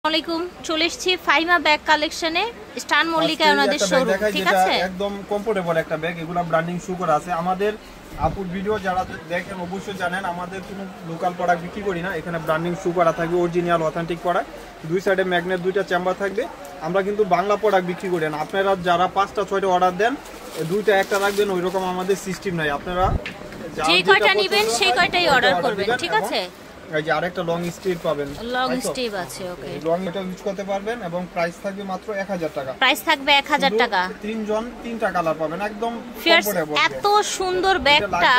আসসালামু আলাইকুম, চলে এসেছি ফাইমা ব্যাগ কালেকশনে। স্টান মল্লিকা ওনাদের শোরুম, ঠিক আছে? একদম কমফোর্টেবল একটা ব্যাগ, এগুলা ব্র্যান্ডিং শু করা আছে। আমাদের আপুর ভিডিও যারা দেখেন অবশ্যই জানেন আমাদের কোনো লোকাল প্রোডাক্ট বিক্রি করি না, এখানে ব্র্যান্ডিং শু করা থাকবে, অরিজিনাল অথেন্টিক প্রোডাক্ট। দুই সাইডে ম্যাগনেট, দুইটা চেম্বার থাকবে। আমরা কিন্তু বাংলা প্রোডাক্ট বিক্রি করি না। আপনারা যারা 5টা 6টা অর্ডার দেন, দুইটা একটা রাখবেন, ওইরকম আমাদের সিস্টেম নাই। আপনারা যে কয়টা নেবেন সেই কয়টাই অর্ডার করবেন, ঠিক আছে? এই যে আরেকটা লং স্ট্রিপ পাবেন, লং স্ট্রিপ আছে, ওকে। লং এটা ইউজ করতে পারবেন এবং প্রাইস থাকবে মাত্র 1000 টাকা। প্রাইস থাকবে 1000 টাকা। তিনজন তিনটা কালার পাবেন, একদম কমফোর্টেবল। এত সুন্দর ব্যাগটা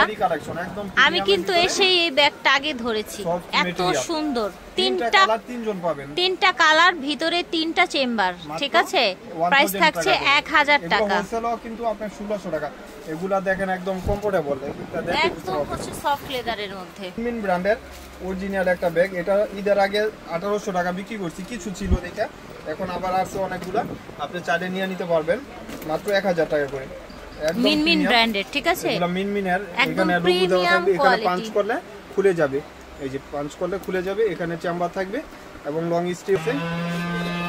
আমি কিন্তু এসেই এই ব্যাগটা আগে ধরেছি, এত সুন্দর। তিনটা কালার, তিনজন পাবেন, তিনটা কালার, ভিতরে তিনটা চেম্বার, ঠিক আছে? প্রাইস থাকছে 1000 টাকা। হোলসেলও কিন্তু আপনার 1600 টাকা। এগুলা দেখেন একদম কমফোর্টেবল, একদম হচ্ছে সফট লেদারের মধ্যে। মিন ব্র্যান্ডের অরিজিনাল একটা ব্যাগ। এটা ঈদের আগে 1800 টাকা বিক্রি করছি, কিছু ছিল দেখে, এখন আবার আছে অনেকগুলা। আপনি চাইলে নিয়ে নিতে পারবেন মাত্র 1000 টাকা করে। মিন মিন ব্র্যান্ডের, ঠিক আছে? এগুলা মিন মিনের, এখানে লোগো দেওয়া থাকবে, এখানে পাঞ্চ করলে খুলে যাবে। এই যে পাঞ্চ করলে খুলে যাবে, এখানে চেম্বার থাকবে এবং লং স্ট্রিপে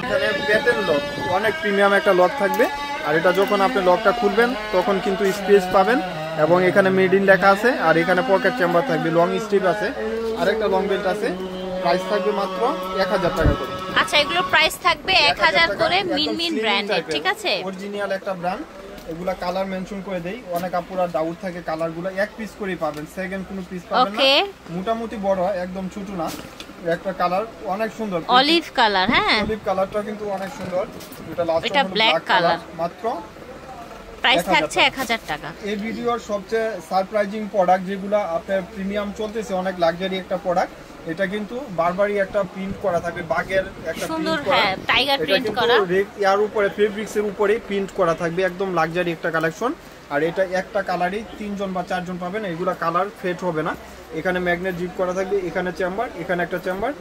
এখানে প্যাটার্ন লক, অনেক প্রিমিয়াম একটা লক থাকবে। আর এটা যখন আপনি লকটা খুলবেন তখন কিন্তু স্পেস পাবেন এবং এখানে মেড ইন লেখা আছে। আর এখানে পকেট চেম্বার থাকবে, লং স্ট্রিপ আছে, আরেকটা লং বেল্ট আছে। প্রাইস থাকবে মাত্র 1000 টাকা করে। আচ্ছা, এগুলোর প্রাইস থাকবে 1000 করে, মিন মিন ব্র্যান্ডের, ঠিক আছে? অরিজিনাল একটা ব্র্যান্ড। এগুলা কালার মেনশন করে দেই, অনেক আপুরা ডাউট থাকে কালারগুলো। এক পিস করে পাবেন, সেকেন্ড কোনো পিস পাবেন না। মোটামুটি বড়, একদম ছোট না। একটা কালার অনেক সুন্দর, অলিভ কালার। হ্যাঁ, অলিভ কালারটা কিন্তু অনেক সুন্দর। এটা ব্ল্যাক কালার। মাত্র প্রাইস থাকছে 1000 টাকা। এই ভিডিওর সবচেয়ে সারপ্রাইজিং প্রোডাক্ট, যেগুলা আপনার প্রিমিয়াম চলতেছে, অনেক লাক্সারি একটা প্রোডাক্ট। এটা কিন্তু বারবারই একটা প্রিন্ট করা থাকবে, বাগের একটা সুন্দর, হ্যাঁ, টাইগার প্রিন্ট করা। এর উপরে ফেব্রিক্সের উপরে প্রিন্ট করা থাকবে, একদম লাক্সারি একটা কালেকশন। আর এটা একটা কালারই 3জন বা 4জন পাবেন, এগুলা কালার ফেড হবে না। এখানে ম্যাগনেট জিপ করা থাকবে, এখানে চেম্বার, এখানে একটা চেম্বার,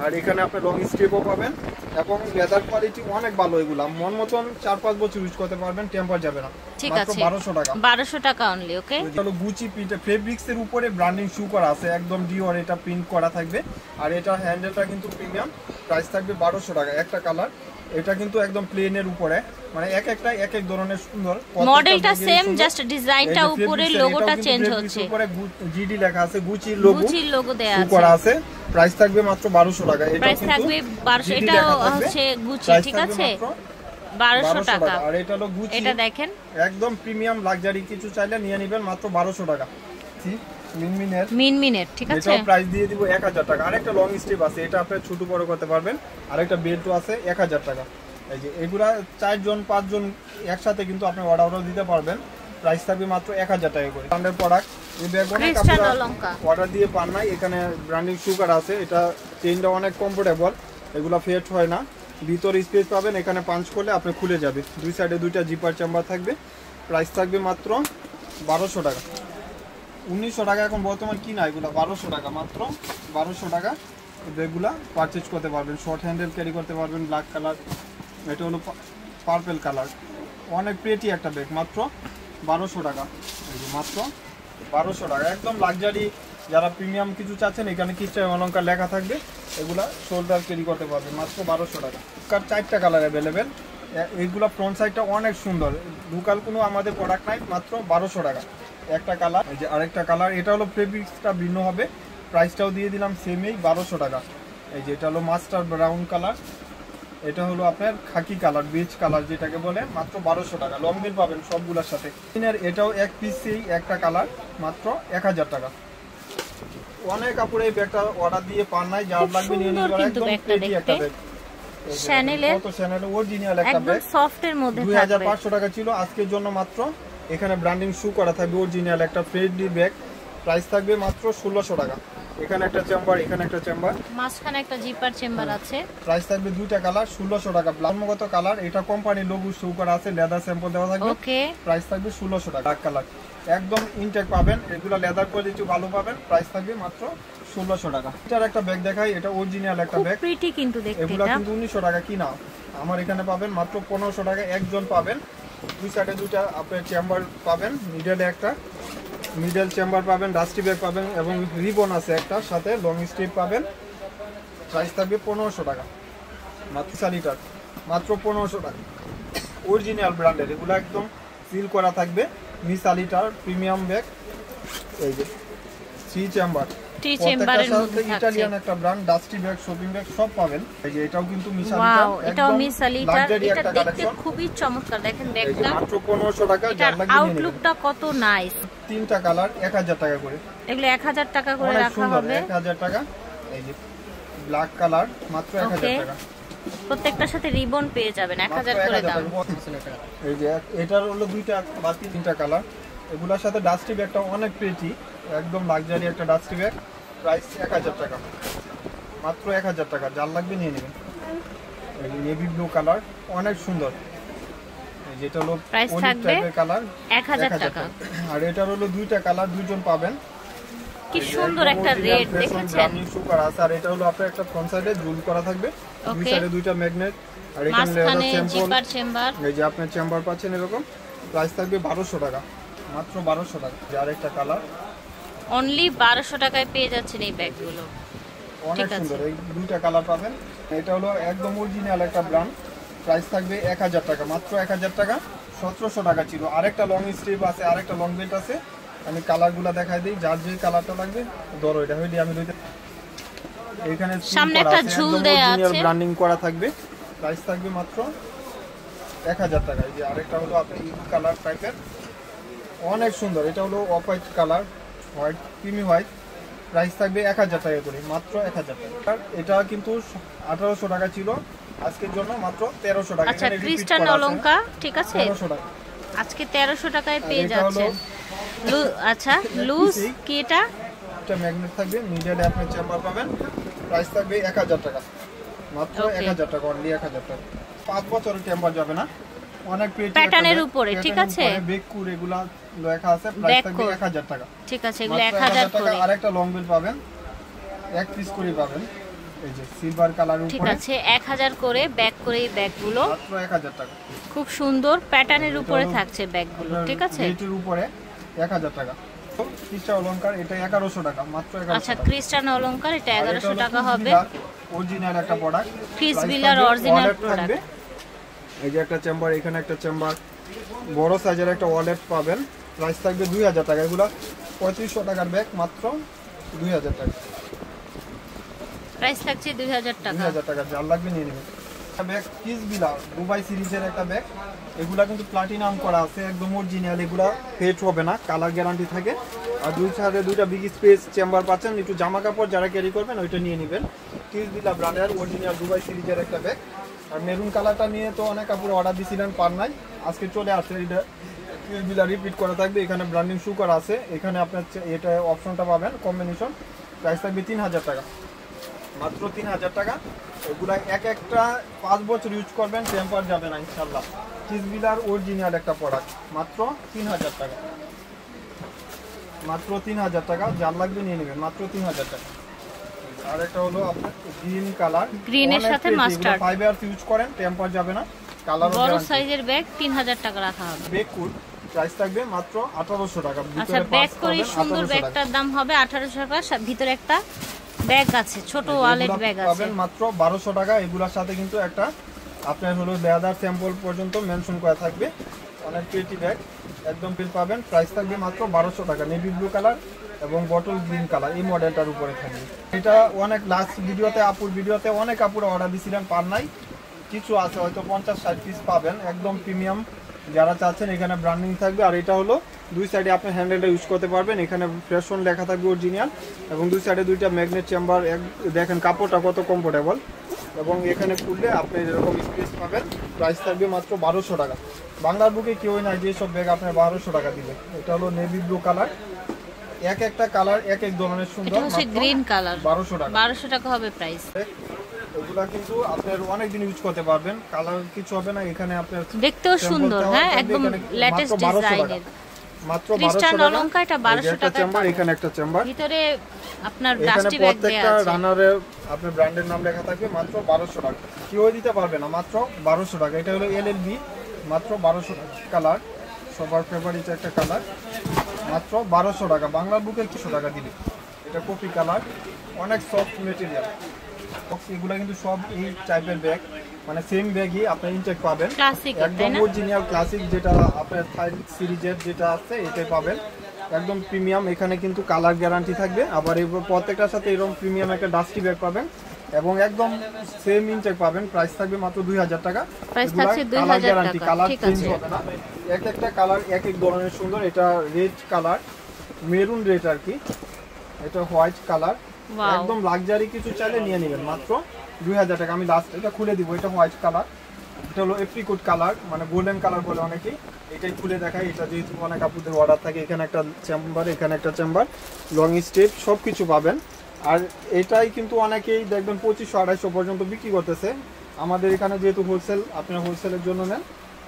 আর এখানে আপনি লং স্ট্রিপও পাবেন এবং লেদার কোয়ালিটি অনেক ভালো। এগুলা মন মতন 4-5 বছর ইউজ করতে পারবেন, টেম্পার যাবে না। ঠিক আছে, 1200 টাকা। 1200 টাকা অনলি, ওকে। চলো, গুচি প্রিন্ট ফেব্রিক্সের উপরে ব্র্যান্ডিং শু করা আছে, একদম ডিওর এটা প্রিন্ট করা থাকবে। আর এটা হ্যান্ডেলটা কিন্তু প্রিমিয়াম, প্রাইস থাকবে 1200 টাকা। একটা কালার, এটা কিন্তু একদম প্লেনের উপরে, মানে এক এক ধরনের সুন্দর। মডেলটা সেম, জাস্ট ডিজাইনটা উপরে, লোগোটা চেঞ্জ হচ্ছে। উপরে জিডি লেখা আছে, গুচি লোগো দেয়া আছে করা আছে। প্রাইস থাকবে মাত্র 1200 টাকা। এটা প্রাইস থাকবে 1200। এটা হচ্ছে গুচি, ঠিক আছে? 1200 টাকা। আর এটা হলো গুচি, এটা দেখেন একদম প্রিমিয়াম লাক্সারি। কিছু চাইলে নিয়ে নেবেন মাত্র 1200 টাকা। মিনমিনের, ঠিক আছে? এটা প্রাইস দিয়ে দিব 1000 টাকা। আরেকটা লং স্ট্রিপ আছে, এটা আপনি ছোট বড় করতে পারবেন। আরেকটা বেল্টও আছে, 1000 টাকা। এই যে এগুলা 4জন 5জন একসাথে কিন্তু আপনি অর্ডারও দিতে পারবেন। প্রাইস থাকবে মাত্র 1000 টাকা করে। ব্র্যান্ডের প্রোডাক্ট, এই ব্যাগ অনেক আপনারা অর্ডার দিয়ে পান নাই। এখানে ব্র্যান্ডিং সুগার আছে, এটা চেইনটা অনেক কমফোর্টেবল, এগুলা ফেট হয় না। ভিতরে স্পেস পাবেন, এখানে পাঞ্চ করলে আপনি খুলে যাবে। দুই সাইডে দুইটা জিপার চেম্বার থাকবে। প্রাইস থাকবে মাত্র 1200 টাকা। 1900 টাকা এখন বর্তমান কিনা, এগুলো 1200 টাকা, মাত্র 1200 টাকা। ব্যাগগুলা পারচেজ করতে পারবেন, শর্ট হ্যান্ডেল ক্যারি করতে পারবেন। ব্ল্যাক কালার, এটা হলো পার্পেল কালার, অনেক প্রেটি একটা ব্যাগ, মাত্র 1200 টাকা। মাত্র 1200 টাকা, একদম লাক্সারি। যারা প্রিমিয়াম কিছু চাচ্ছেন, এখানে কিস্টার অলঙ্কার লেখা থাকবে, এগুলা শোল্ডার ক্যারি করতে পারবেন, মাত্র 1200 টাকা। 4টা কালার অ্যাভেলেবেল। এইগুলা ফ্রন্ট সাইডটা অনেক সুন্দর, লোকাল কোনো আমাদের প্রোডাক্ট নাই, মাত্র 1200 টাকা। একটা কালার, এই যে আরেকটা কালার, এটা হলো ফেব্রিক্সটা ভিন্ন হবে। প্রাইসটাও দিয়ে দিলাম সেমই, 1200 টাকা। এই যে এটা হলো মাস্টার ব্রাউন কালার, এটা হলো আপনার খাকি কালার, বেজ কালার যেটাকে বলে, মাত্র 1200 টাকা। লং বিল পাবেন সবগুলোর সাথে। এটাও এক পিসেই একটা কালার, মাত্র 1000 টাকা। অনেক কাপড়ে এই ব্যাগটা অর্ডার দিয়ে পান নাই, যার লাগবে নিয়ে নিবেন। একদম প্রেটি একটা ব্যাগ, শ্যানেলের অরিজিনাল একটা ব্যাগ, সফটের মধ্যে থাকবে। 2500 টাকা ছিল, আজকের জন্য মাত্র। এখানে ব্র্যান্ডিং শু করা থাকবে, অরিজিনাল একটা ফ্রেন্ডলি ব্যাগ। প্রাইস থাকবে মাত্র 1600 টাকা। এখানে একটা চেম্বার, এখানে একটা চেম্বার, মাঝখানে একটা জিপার চেম্বার আছে। প্রাইস থাকবে দুইটা কালার, 1600 টাকা। ব্লাউমগত কালার, এটা কোম্পানির লোগো শু করা আছে, লেদার স্যাম্পল দেওয়া থাকবে। ওকে, প্রাইস থাকবে 1600 টাকা। ব্ল্যাক কালার, একদম ইনটেক পাবেন, এগুলো লেদার কোয়ালিটি ভালো পাবেন। প্রাইস থাকবে মাত্র 1600 টাকা। এটার একটা ব্যাগ দেখাই, এটা অরিজিনাল একটা ব্যাগ, প্রিটি কিন্তু দেখতে। এগুলো কিন্তু 1900 টাকা কিনা, আমার এখানে পাবেন মাত্র 1500 টাকা। একজন পাবেন, দুই সাইডে দুইটা আপনার চেম্বার পাবেন, মিডলে একটা মিডল চেম্বার পাবেন, ডাস্টি ব্যাগ পাবেন এবং রিবন আছে একটা সাথে, লং স্ট্রিপ পাবেন। প্রাইস থাকবে 1500 টাকা। মাত্র 4 লিটার মাত্র 1500 টাকা। অরিজিনাল ব্র্যান্ডের, এগুলো একদম সিল করা থাকবে। মিসা লিটার প্রিমিয়াম ব্যাগ, এই যে 3 চেম্বার, চেম্বারের মধ্যে ইটালিয়ান একটা brand, dusty bag, shopping bag সব পাবেন। এই যে এটাও কিন্তু মিসা লিটার, এটাও মিসা লিটার, এটা দেখতে খুবই চমৎকার। দেখেন ব্যাগটা মাত্র 1500 টাকা। যার লাগবে আউটলুকটা কত নাইস। তিনটা কালার 1000 টাকা করে, এগুলো 1000 টাকা করে রাখা হবে। 1000 টাকা। এই যে ব্ল্যাক কালার মাত্র 1000 টাকা। প্রত্যেকটার সাথে রিবন পেয়ে যাবেন, 1000 করে দাম। এই যে এটার হলো দুইটা বা তিনটা কালার, এগুলোর সাথে ডাস্টি ব্যাগটা অনেক প্রিটি, একদম লাক্সারি একটা ডাস্টি ব্যাগ। প্রাইস 1000 টাকা, মাত্র 1000 টাকা। যার লাগবে নিয়ে নেবেন। এই নেভি ব্লু কালার অনেক সুন্দর, যেটা হলো প্রাইস থাকবে কালার 1000 টাকা। আর এটার হলো দুইটা কালার, দুইজন পাবেন। কি সুন্দর একটা রেড দেখেছেন। সুপার আছে। আর এটা হলো আপনার একটা ফ্রন্ট সাইডে জুল করা থাকবে, দুই সাইডে দুইটা ম্যাগনেট, আর এখানে লেদার চেম্বার। এই যে আপনি চেম্বার পাচ্ছেন এরকম। প্রাইস থাকবে 1200 টাকা, মাত্র 1200 টাকা। আর একটা কালার অনলি 1200 টাকায় পেয়ে যাচ্ছেন এই ব্যাগগুলো। অনেক সুন্দর, এই দুইটা কালার পাবেন। এটা হলো একদম অরিজিনাল একটা ব্র্যান্ড। প্রাইস থাকবে 1000 টাকা, মাত্র 1000 টাকা। 1700 টাকা ছিল। আরেকটা লং স্ট্রিপ আছে, আরেকটা লং বেল্ট আছে। আমি কালারগুলো দেখাই দিই, যার যে কালারটা লাগবে ধরো। এটা হইলে আমি দুইটা, এখানে সামনে একটা ঝুল দেয়া আছে, ব্র্যান্ডিং করা থাকবে। প্রাইস থাকবে মাত্র 1000 টাকা। এই যে আরেকটা হলো আপনার ইউ কালার টাইপের, অনেক সুন্দর। এটা হলো off white colour, white creamy white. Price থাকবে 1000 টাকা করে, মাত্র 1000 টাকা। এটা কিন্তু 1800 টাকা ছিল, আজকের জন্য মাত্র 1300 টাকা। আচ্ছা, ক্রিস্টান অলংকার, ঠিক আছে, 1300 টাকা। আজকে 1300 টাকায় পেয়ে যাচ্ছেন। আচ্ছা, লুজ কি এটা? এটা ম্যাগনেট থাকবে, মিডলে আপনি চেম্বার পাবেন। প্রাইস থাকবে 1000 টাকা, মাত্র 1000 টাকা, অনলি 1000 টাকা। 5 বছরের টেম্পার যাবে না, অনেক প্যাটার্নের উপরে, ঠিক আছে। বেকুর এগুলা লেখা আছে। প্রাইস থাকবে 1000 টাকা, ঠিক আছে, এগুলো 1000 করে। আরেকটা লং বেল পাবেন, এক পিস করে পাবেন। এই যে সিলভার কালার উপরে, ঠিক আছে, 1000 করে ব্যাগ করে এই ব্যাগগুলো, মাত্র 1000 টাকা। খুব সুন্দর প্যাটার্নের উপরে থাকছে ব্যাগগুলো, ঠিক আছে। এটার উপরে 1000 টাকা। ক্রিস্টান অলংকার, এটা 1100 টাকা, মাত্র 1100 টাকা। আচ্ছা, ক্রিস্টান অলংকার, এটা 1100 টাকা হবে। অরিজিনাল একটা প্রোডাক্ট, ক্রিস বিলার অরিজিনাল প্রোডাক্ট। এই যে একটা চেম্বার, এখানে একটা চেম্বার, বড় সাইজের একটা ওয়ালেট পাবেন। প্রাইস থাকবে 2000 টাকা। এগুলো 3500 টাকার ব্যাগ, মাত্র 2000 টাকা। প্রাইস থাকছে 2000 টাকা। 2000 টাকা, যার লাগবে নিয়ে নেবেন। ব্যাগ কিস বিলা দুবাই সিরিজের একটা ব্যাগ, এগুলা কিন্তু প্লাটিনাম করা আছে, একদম অরিজিনাল। এগুলা ফেড হবে না, কালার গ্যারান্টি থাকে। আর দুই সাইডে দুইটা বিগ স্পেস চেম্বার পাচ্ছেন। একটু জামা কাপড় যারা ক্যারি করবেন ওইটা নিয়ে নেবেন। কিস বিলা ব্র্যান্ডের অরিজিনাল দুবাই সিরিজের একটা ব্যাগ। আর মেরুন কালারটা নিয়ে তো অনেক কাপড় অর্ডার দিয়েছিলেন, পার নাই, আজকে চলে আসছে। এটা কিস বিলা রিপিট করা থাকবে, এখানে ব্র্যান্ডিং শু করা আছে। এখানে আপনার এটা অপশনটা পাবেন কম্বিনেশন। প্রাইস থাকবে 3000 টাকা, মাত্র 3000 টাকা। এগুলা এক একটা 5 বছর ইউজ করবেন, টেম্পার যাবে না ইনশাল্লাহ। কিসবিলার অরিজিনাল একটা প্রোডাক্ট, মাত্র 3000 টাকা, মাত্র 3000 টাকা। যার লাগবে নিয়ে নেবেন, মাত্র 3000 টাকা। আর একটা হলো আপনার গ্রিন কালার, গ্রিনের সাথে মাস্টার্ড, 5 ইয়ার্স ইউজ করেন, টেম্পার যাবে না। কালার বড় সাইজের ব্যাগ 3000 টাকা রাখা হবে। ব্যাগ কুড প্রাইস থাকবে মাত্র 1800 টাকা। আচ্ছা, ব্যাগ করে সুন্দর ব্যাগটার দাম হবে 1800 টাকা। ভিতরে একটা ব্যাগ আছে, ছোট ওয়ালেট ব্যাগ আছে, পাবেন মাত্র 1200 টাকা। এগুলোর সাথে কিন্তু একটা আপনার হলো লেদার স্যাম্পল পর্যন্ত মেনশন করা থাকবে। অনেক প্রিটি ব্যাগ, একদম ফিল পাবেন। প্রাইস থাকবে মাত্র 1200 টাকা। নেভি ব্লু কালার এবং বটল গ্রিন কালার, এই মডেলটার উপরে থাকবে। এটা অনেক লাস্ট ভিডিওতে, আপুর ভিডিওতে অনেক আপুরা অর্ডার দিয়েছিলেন, পার নাই। কিছু আছে, হয়তো 50-60 পিস পাবেন, একদম প্রিমিয়াম যারা চাচ্ছেন। এখানে ব্র্যান্ডিং থাকবে। আর এটা হলো দুই সাইডে আপনি হ্যান্ডেলটা ইউজ করতে পারবেন। এখানে ফ্যাশন লেখা থাকবে অরিজিনাল, এবং দুই সাইডে দুইটা ম্যাগনেট চেম্বার। দেখেন কাপড়টা কত কমফোর্টেবল, এবং এখানে খুললে আপনি এরকম স্পেস পাবেন। প্রাইস থাকবে মাত্র 1200 টাকা। বাংলার বুকে কেউই নাই যেসব ব্যাগ আপনার 1200 টাকা দিবে। এটা হলো নেভি ব্লু কালার, এক একটা কালার এক এক ধরনের সুন্দর। এটা হচ্ছে গ্রিন কালার, 1200 টাকা। 1200 টাকা হবে প্রাইস। এগুলা কিন্তু আপনার অনেক দিন ইউজ করতে পারবেন, কালার কিছু হবে না। এখানে আপনার দেখতেও সুন্দর, হ্যাঁ, একদম লেটেস্ট ডিজাইনের। মাত্র ক্রিস্টান অলংকার, এটা 1200 টাকা। চেম্বার, এখানে একটা চেম্বার, ভিতরে আপনার ডাস্টি ব্যাগ দেয়া আছে। প্রত্যেকটা রানারে আপনার ব্র্যান্ডের নাম লেখা থাকবে। মাত্র 1200 টাকা, কেউ দিতে পারবে না, মাত্র 1200 টাকা। এটা হলো এলএলবি, মাত্র 1200 টাকা। কালার সবার ফেভারিট একটা কালার, মাত্র 1200 টাকা। বাংলার বুকে 100 টাকা দিবে। এটা কফি কালার, অনেক সফট মেটেরিয়াল, এগুলো কিন্তু সব এই টাইপের ব্যাগ, মানে সেম ব্যাগই আপনার ইনটেক পাবেন, ক্লাসিক একদম অরিজিনাল ক্লাসিক যেটা আপনার থাই সিরিজের যেটা আছে এটাই পাবেন, একদম প্রিমিয়াম। এখানে কিন্তু কালার গ্যারান্টি থাকবে, আবার এই প্রত্যেকটার সাথে এরকম প্রিমিয়াম একটা ডাস্টি ব্যাগ পাবেন এবং একদম সেম ইনটেক পাবেন। প্রাইস থাকবে মাত্র 2000 টাকা। প্রাইস থাকছে 2000 টাকা। কালার ঠিক চেঞ্জ আছে, হবে না, এক একটা কালার এক এক ধরনের সুন্দর। এটা রেড কালার, মেরুন রেড আর কি, এটা হোয়াইট কালার, একদম লাক্সারি কিছু চাইলে নিয়ে নেবেন মাত্র 2000 টাকা। আমি লাস্ট এটা খুলে দিব, এটা হোয়াইট কালার, এটা হলো এপ্রিকট কালার, মানে গোল্ডেন কালার বলে অনেকেই, এটাই খুলে দেখাই। এটা যেহেতু অনেক আপুদের অর্ডার থাকে, এখানে একটা চেম্বার, এখানে একটা চেম্বার, লং স্টেপ সব কিছু পাবেন। আর এটাই কিন্তু অনেকেই দেখবেন 2500-2800 পর্যন্ত বিক্রি করতেছে। আমাদের এখানে যেহেতু হোলসেল, আপনারা হোলসেলের জন্য নেন,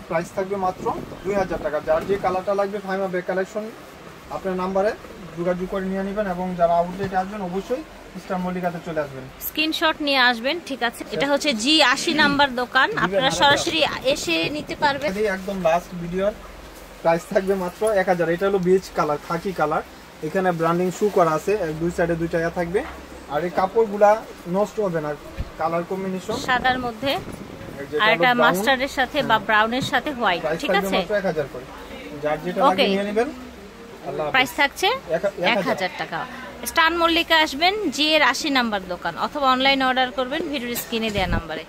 প্রাইস থাকবে মাত্র 2000 টাকা। যার যে কালারটা লাগবে ফাইমা ব্যাগ কালেকশন আপনার নাম্বারে যোগাযোগ করে নিয়ে নেবেন, এবং যারা আউটলেটে আসবেন অবশ্যই স্টার মল্লিকাতে চলে আসবেন, স্ক্রিনশট নিয়ে আসবেন। ঠিক আছে, এটা হচ্ছে G80 নাম্বার দোকান, আপনারা সরাসরি এসে নিতে পারবেন। একদম লাস্ট ভিডিওর প্রাইস থাকবে মাত্র 1000। এটা হলো বেজ কালার, খাকি কালার, এখানে ব্র্যান্ডিং শু করা আছে, দুই সাইডে দুইটা থাকবে। আর এই কাপড়গুলা নষ্ট হবে না, কালার কম্বিনেশন সাদার মধ্যে আর এটা মাস্টার্ডের সাথে বা ব্রাউনের সাথে হোয়াইট। ঠিক আছে, 1000 করে, যার যেটা লাগে নিয়ে নেবেন। প্রাইস থাকছে 1000 টাকা। স্টার মল্লিকা আসবেন, G80 নাম্বার দোকান, অথবা অনলাইন অর্ডার করবেন ভিডিওর স্ক্রিনে দেওয়া নাম্বারে।